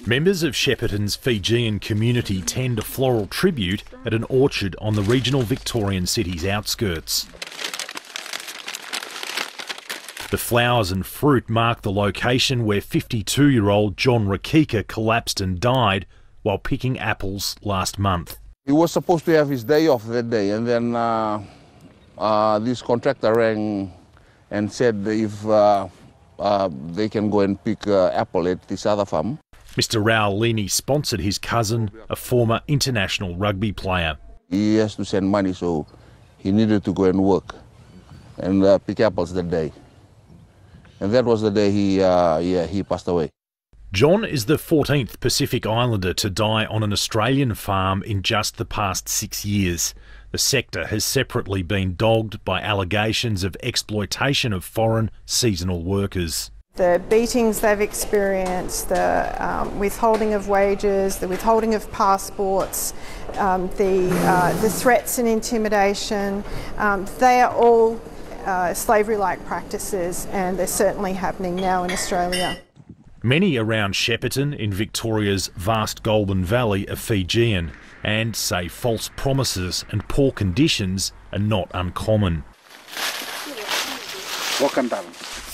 Members of Shepparton's Fijian community tend a floral tribute at an orchard on the regional Victorian city's outskirts. The flowers and fruit mark the location where 52-year-old John Rakika collapsed and died while picking apples last month. He was supposed to have his day off that day, and then this contractor rang and said if they can go and pick apple at this other farm. Mr Raulini sponsored his cousin, a former international rugby player. He has to send money, so he needed to go and work and pick apples that day. And that was the day he passed away. John is the 14th Pacific Islander to die on an Australian farm in just the past 6 years. The sector has separately been dogged by allegations of exploitation of foreign seasonal workers. The beatings they've experienced, the withholding of wages, the withholding of passports, the threats and intimidation, they are all slavery-like practices, and they're certainly happening now in Australia. Many around Shepparton in Victoria's vast Goulburn Valley are Fijian and say false promises and poor conditions are not uncommon.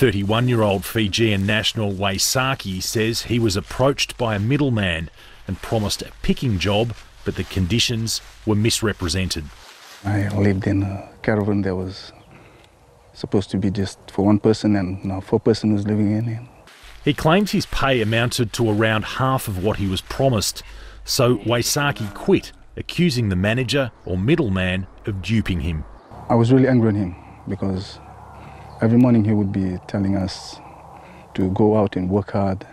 31-year-old Fijian national Waisaki says he was approached by a middleman and promised a picking job, but the conditions were misrepresented. I lived in a caravan that was supposed to be just for one person, and now 4 persons living in it. He claims his pay amounted to around half of what he was promised, so Waisaki quit, accusing the manager or middleman of duping him. I was really angry at him because every morning he would be telling us to go out and work hard,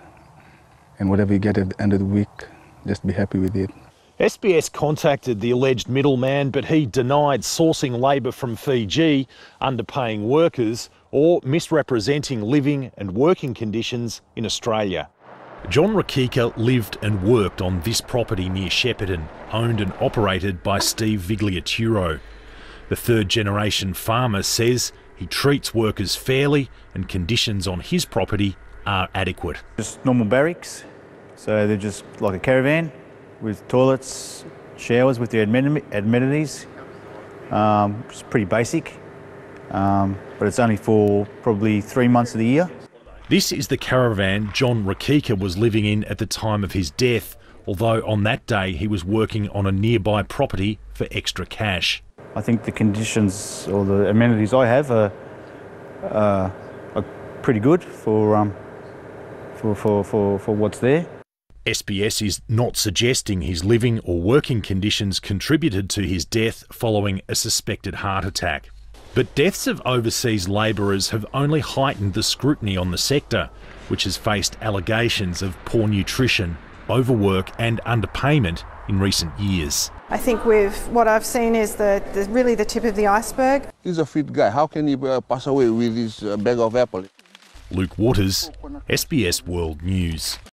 and whatever you get at the end of the week, just be happy with it. SBS contacted the alleged middleman, but he denied sourcing labour from Fiji, underpaying workers, or misrepresenting living and working conditions in Australia. John Rakika lived and worked on this property near Shepparton, owned and operated by Steve Vigliaturo. The third-generation farmer says he treats workers fairly and conditions on his property are adequate. Just normal barracks, so they're just like a caravan with toilets, showers with their amenities. It's pretty basic, but it's only for probably 3 months of the year. This is the caravan John Rakika was living in at the time of his death, although on that day he was working on a nearby property for extra cash. I think the conditions or the amenities I have are pretty good for what's there. SBS is not suggesting his living or working conditions contributed to his death following a suspected heart attack. But deaths of overseas labourers have only heightened the scrutiny on the sector, which has faced allegations of poor nutrition, overwork and underpayment in recent years. I think what I've seen is really the tip of the iceberg. He's a fit guy. How can he pass away with his bag of apple? Luke Waters, SBS World News.